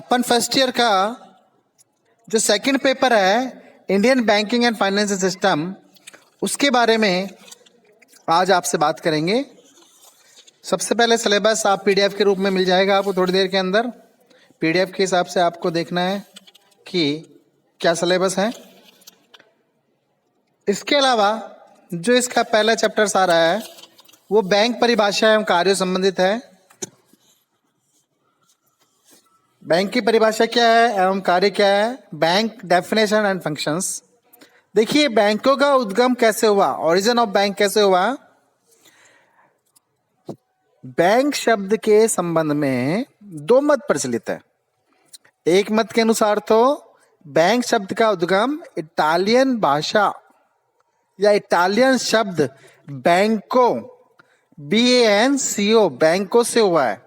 अपन first year का जो second paper है Indian banking and financial system, उसके बारे में आज आपसे बात करेंगे। सबसे पहले सिलेबस आप पीडीएफ के रूप में मिल जाएगा आपको थोड़ी देर के अंदर। पीडीएफ के हिसाब से आपको देखना है कि क्या सिलेबस है। इसके अलावा जो इसका पहला चैप्टर आ रहा है वो बैंक परिभाषा एवं कार्यों संबंधित है। बैंक की परिभाषा क्या है एवं कार्य क्या है, बैंक डेफिनेशन एंड फंक्शंस। देखिए बैंकों का उद्गम कैसे हुआ, ओरिजिन ऑफ बैंक कैसे हुआ। बैंक शब्द के संबंध में दो मत प्रचलित है। एक मत के अनुसार तो बैंक शब्द का उद्गम इटालियन भाषा या इटालियन शब्द बैंको BANCO बैंकों से हुआ है।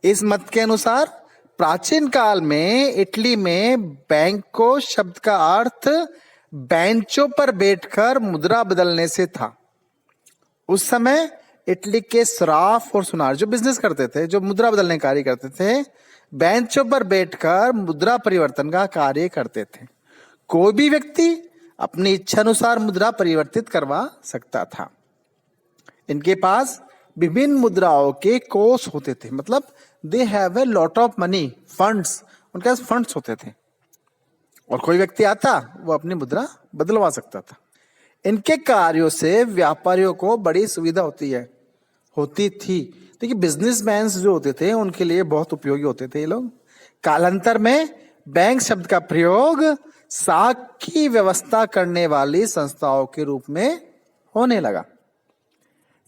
इस मत के अनुसार प्राचीन काल में इटली में बैंको शब्द का अर्थ बेंचों पर बैठकर मुद्रा बदलने से था। उस समय इटली के सराफ और सुनार जो बिजनेस करते थे, जो मुद्रा बदलने कार्य करते थे, बेंचों पर बैठकर मुद्रा परिवर्तन का कार्य करते थे। कोई भी व्यक्ति अपनी इच्छा अनुसार मुद्रा परिवर्तित करवा सकता था। इनके पास विभिन्न मुद्राओं के कोष होते थे, मतलब they have a lot of money, funds, उनके पास फंड्स होते थे और कोई व्यक्ति आता वो अपनी मुद्रा बदलवा सकता था। इनके कार्यों से व्यापारियों को बड़ी सुविधा होती थी। देखिए बिजनेसमैन जो होते थे उनके लिए बहुत उपयोगी होते थे ये लोग। कालांतर में बैंक शब्द का प्रयोग साख की व्यवस्था करने वाली संस्थाओं के रूप में होने लगा।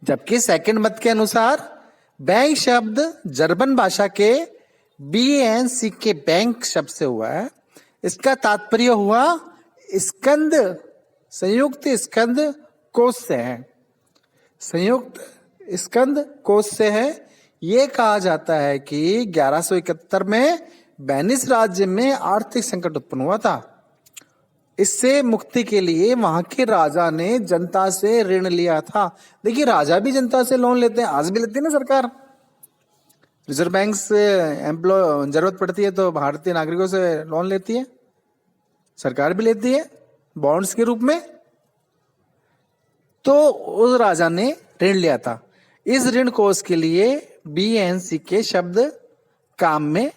जबकि सेकंड मत के अनुसार बैंक शब्द जर्मन भाषा के BANC के बैंक शब्द से हुआ है। इसका तात्पर्य हुआ स्कंद, संयुक्त स्कंद कोष से है। संयुक्त स्कंद कोष से है। यह कहा जाता है कि 1171 में वेनिस राज्य में आर्थिक संकट उत्पन्न हुआ था। इससे मुक्ति के लिए वहां के राजा ने जनता से ऋण लिया था। देखिए राजा भी जनता से लोन लेते हैं, आज भी लेती है ना सरकार। रिजर्व बैंक से जरूरत पड़ती है तो भारतीय नागरिकों से लोन लेती है, सरकार भी लेती है बॉन्ड्स के रूप में। तो उस राजा ने ऋण लिया था। इस ऋण कोष के लिए BANC के शब्द काम में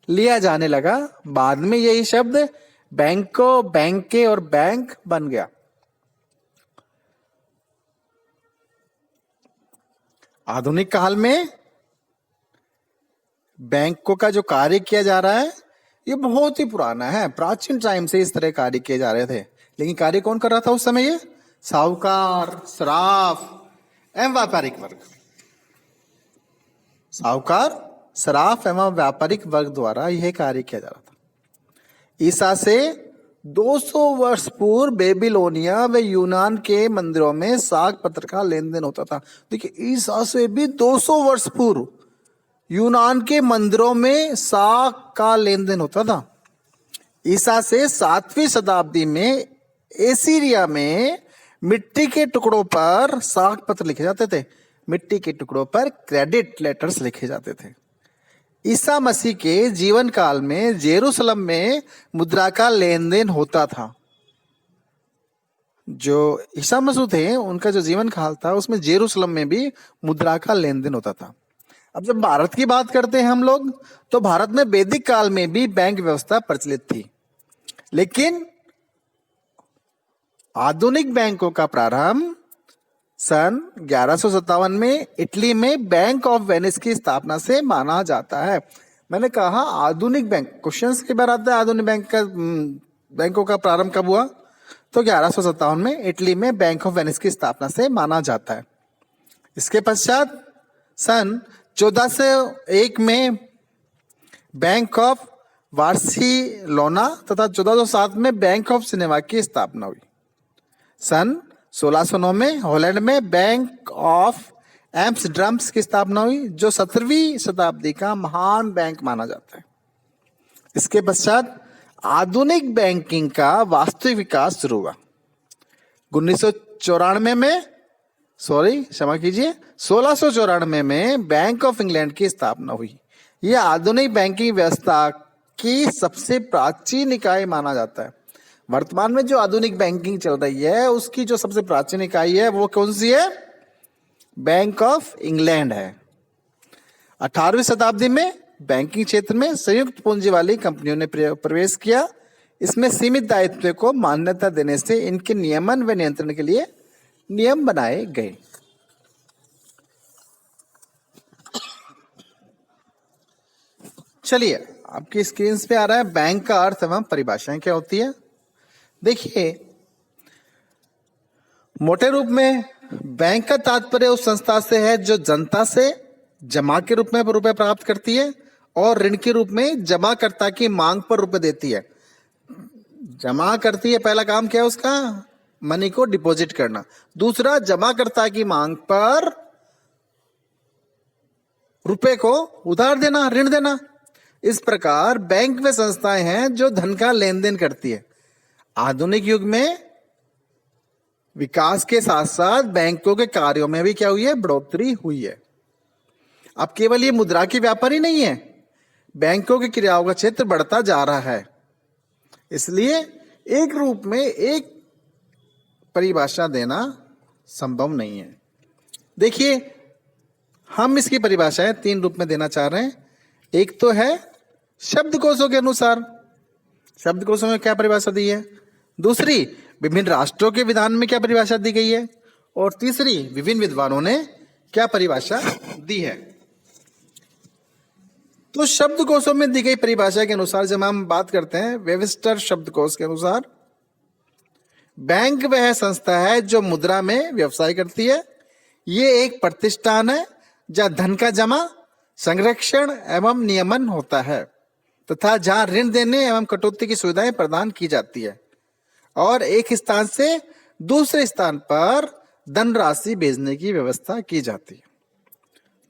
लिया जाने लगा। बाद में यही शब्द बैंको, बैंके और बैंक बन गया। आधुनिक काल में बैंकों का जो कार्य किया जा रहा है ये बहुत ही पुराना है। प्राचीन टाइम से इस तरह कार्य किए जा रहे थे, लेकिन कार्य कौन कर रहा था उस समय? ये साहूकार, सराफ एवं व्यापारिक वर्ग। साहूकार, सराफ एवं व्यापारिक वर्ग द्वारा यह कार्य किया जा रहा था। ईसा से 200 वर्ष पूर्व बेबीलोनिया व यूनान के मंदिरों में साख पत्र का लेन देन होता था। देखिए ईसा से भी 200 वर्ष पूर्व यूनान के मंदिरों में साख का लेन देन होता था। ईसा से 7वीं शताब्दी में एसीरिया में मिट्टी के टुकड़ों पर साख पत्र लिखे जाते थे। मिट्टी के टुकड़ों पर क्रेडिट लेटर्स लिखे जाते थे। ईसा मसीह के जीवन काल में जेरूसलम में मुद्रा का लेन देन होता था। जो ईसा मसीह थे उनका जो जीवन काल था उसमें जेरूसलम में भी मुद्रा का लेन देन होता था। अब जब भारत की बात करते हैं हम लोग, तो भारत में वैदिक काल में भी बैंक व्यवस्था प्रचलित थी, लेकिन आधुनिक बैंकों का प्रारंभ सन 1157 में इटली में बैंक ऑफ वेनिस की स्थापना से माना जाता है। मैंने कहा आधुनिक बैंक, क्वेश्चंस के बार आता है आधुनिक बैंकों का प्रारंभ कब हुआ, तो 1157 में इटली में बैंक ऑफ वेनिस की स्थापना से माना जाता है। इसके पश्चात सन 1401 में बैंक ऑफ बार्सिलोना तथा 1407 में बैंक ऑफ सिनेमा की स्थापना हुई। सन 1609 में हॉलैंड में बैंक ऑफ एम्स्टर्डम की स्थापना हुई, जो 17वीं शताब्दी का महान बैंक माना जाता है। इसके पश्चात आधुनिक बैंकिंग का वास्तविक विकास शुरू हुआ। 1694 में बैंक ऑफ इंग्लैंड की स्थापना हुई। यह आधुनिक बैंकिंग व्यवस्था की सबसे प्राचीन इकाई माना जाता है। वर्तमान में जो आधुनिक बैंकिंग चल रही है उसकी जो सबसे प्राचीन इकाई है वो कौन सी है? बैंक ऑफ इंग्लैंड है। 18वीं शताब्दी में बैंकिंग क्षेत्र में संयुक्त पूंजी वाली कंपनियों ने प्रवेश किया। इसमें सीमित दायित्व को मान्यता देने से इनके नियमन व नियंत्रण के लिए नियम बनाए गए। चलिए, आपकी स्क्रीन पे आ रहा है बैंक का अर्थ एवं परिभाषाएं क्या होती है। देखिए, मोटे रूप में बैंक का तात्पर्य उस संस्था से है जो जनता से जमा के रूप में रुपए प्राप्त करती है और ऋण के रूप में जमाकर्ता की मांग पर रुपए देती है। जमा करती है, पहला काम क्या है उसका? मनी को डिपॉजिट करना। दूसरा, जमाकर्ता की मांग पर रुपए को उधार देना, ऋण देना। इस प्रकार बैंक वे संस्थाएं हैं जो धन का लेन देन करती है। आधुनिक युग में विकास के साथ साथ बैंकों के कार्यों में भी क्या हुई है? बढ़ोतरी हुई है। अब केवल ये मुद्रा की व्यापार ही नहीं है, बैंकों की क्रियाओं का क्षेत्र बढ़ता जा रहा है। इसलिए एक रूप में एक परिभाषा देना संभव नहीं है। देखिए, हम इसकी परिभाषाएं 3 रूप में देना चाह रहे हैं। एक तो है शब्दकोशों के अनुसार, शब्दकोशों में क्या परिभाषा दी है। दूसरी, विभिन्न राष्ट्रों के विधान में क्या परिभाषा दी गई है। और तीसरी, विभिन्न विद्वानों ने क्या परिभाषा दी है। तो शब्दकोशों में दी गई परिभाषा के अनुसार जब हम बात करते हैं वेबस्टर शब्दकोश के अनुसार, बैंक वह संस्था है जो मुद्रा में व्यवसाय करती है। ये एक प्रतिष्ठान है जहां धन का जमा, संरक्षण एवं नियमन होता है तथा जहां ऋण देने एवं कटौती की सुविधाएं प्रदान की जाती है और एक स्थान से दूसरे स्थान पर धनराशि भेजने की व्यवस्था की जाती है।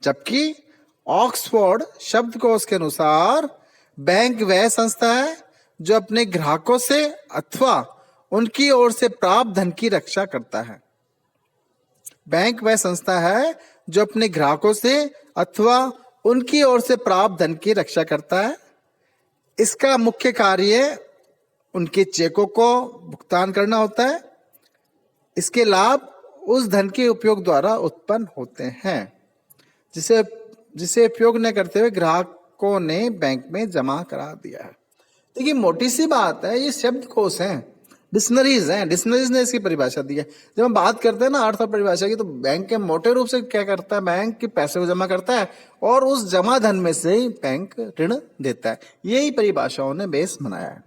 जबकि ऑक्सफोर्ड शब्दकोश के अनुसार बैंक वह संस्था है जो अपने ग्राहकों से अथवा उनकी ओर से प्राप्त धन की रक्षा करता है। बैंक वह संस्था है जो अपने ग्राहकों से अथवा उनकी ओर से प्राप्त धन की रक्षा करता है। इसका मुख्य कार्य उनके चेकों को भुगतान करना होता है। इसके लाभ उस धन के उपयोग द्वारा उत्पन्न होते हैं जिसे उपयोग न करते हुए ग्राहकों ने बैंक में जमा करा दिया है। देखिए, मोटी सी बात है, ये शब्दकोश हैं, डिक्शनरीज हैं, डिक्शनरीज ने इसकी परिभाषा दी है। जब हम बात करते हैं ना अर्थ और परिभाषा की, तो बैंक के मोटे रूप से क्या करता है? बैंक के पैसे को जमा करता है और उस जमा धन में से ही बैंक ऋण देता है। यही परिभाषाओं ने बेस बनाया है।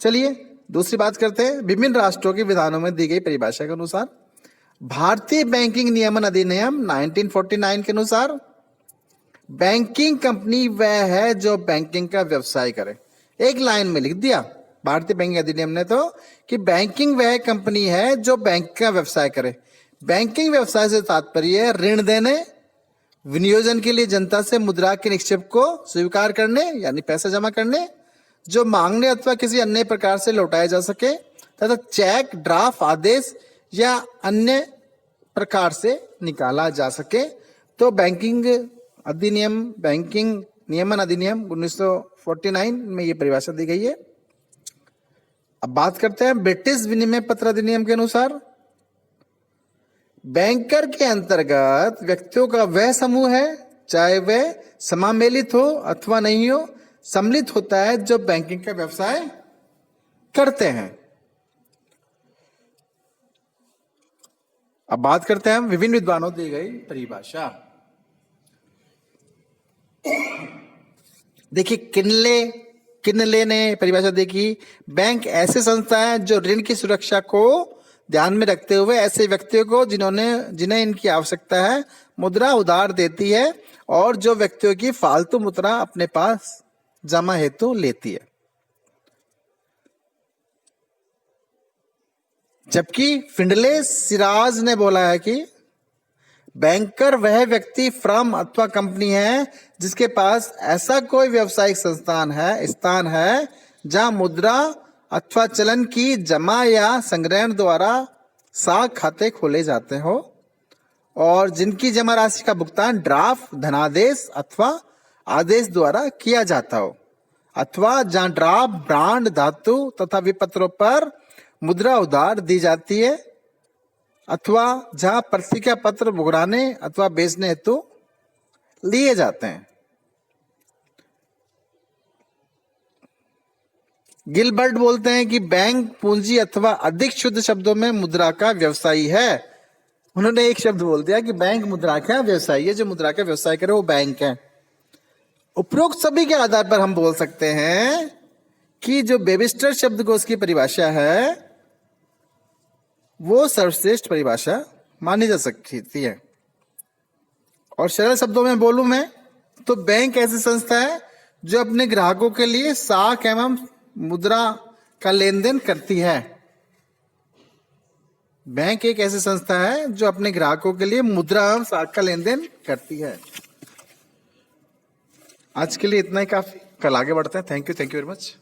चलिए, दूसरी बात करते हैं। विभिन्न राष्ट्रों के विधानों में दी गई परिभाषा के अनुसार भारतीय बैंकिंग नियमन अधिनियम 1949 के अनुसार बैंकिंग कंपनी वह है जो बैंकिंग का व्यवसाय करे। एक लाइन में लिख दिया भारतीय बैंकिंग अधिनियम ने तो कि बैंकिंग वह कंपनी है जो बैंक का व्यवसाय करे। बैंकिंग व्यवसाय से तात्पर्य है ऋण देने, विनियोजन के लिए जनता से मुद्रा के निक्षेप को स्वीकार करने यानी पैसा जमा करने जो मांगने अथवा किसी अन्य प्रकार से लौटाया जा सके तथा चेक, ड्राफ्ट, आदेश या अन्य प्रकार से निकाला जा सके। तो बैंकिंग अधिनियम, बैंकिंग नियमन अधिनियम 1949 में ये परिभाषा दी गई है। अब बात करते हैं ब्रिटिश विनिमय पत्र अधिनियम के अनुसार बैंकर के अंतर्गत व्यक्तियों का वह समूह है, चाहे वह समामेलित हो अथवा नहीं हो, सम्मिलित होता है जो बैंकिंग का व्यवसाय करते हैं। अब बात करते हैं हम विभिन्न विद्वानों दी गई परिभाषा। देखिए, किनले ने परिभाषा देखी, बैंक ऐसे संस्था है जो ऋण की सुरक्षा को ध्यान में रखते हुए ऐसे व्यक्तियों को जिन्हें इनकी आवश्यकता है मुद्रा उधार देती है और जो व्यक्तियों की फालतू मुद्रा अपने पास जमा हेतु लेती है। जबकि फिंडले सिराज ने बोला है कि बैंकर वह व्यक्ति, फर्म अथवा कंपनी है जिसके पास ऐसा कोई व्यावसायिक स्थान है जहां मुद्रा अथवा चलन की जमा या संग्रहण द्वारा साख खाते खोले जाते हो और जिनकी जमा राशि का भुगतान ड्राफ्ट, धनादेश अथवा आदेश द्वारा किया जाता हो। अथवा जहां ड्राफ्ट, ब्रांड, धातु तथा विपत्रों पर मुद्रा उधार दी जाती है, अथवा जहां प्रतिज्ञा पत्र भुगताने अथवा बेचने हेतु लिए जाते हैं। गिलबर्ट बोलते हैं कि बैंक पूंजी अथवा अधिक शुद्ध शब्दों में मुद्रा का व्यवसायी है। उन्होंने एक शब्द बोल दिया कि बैंक मुद्रा का व्यवसायी है, जो मुद्रा का व्यवसाय करे वो बैंक है। उपरोक्त सभी के आधार पर हम बोल सकते हैं कि जो वेबस्टर शब्दकोश की परिभाषा है वो सर्वश्रेष्ठ परिभाषा मानी जा सकती है। और सरल शब्दों में बोलूं मैं तो बैंक ऐसी संस्था है जो अपने ग्राहकों के लिए साख एवं मुद्रा का लेन देन करती है। बैंक एक ऐसी संस्था है जो अपने ग्राहकों के लिए मुद्रा एवं साख का लेन देन करती है। आज के लिए इतना ही काफी, कल आगे बढ़ते हैं। Thank you very much.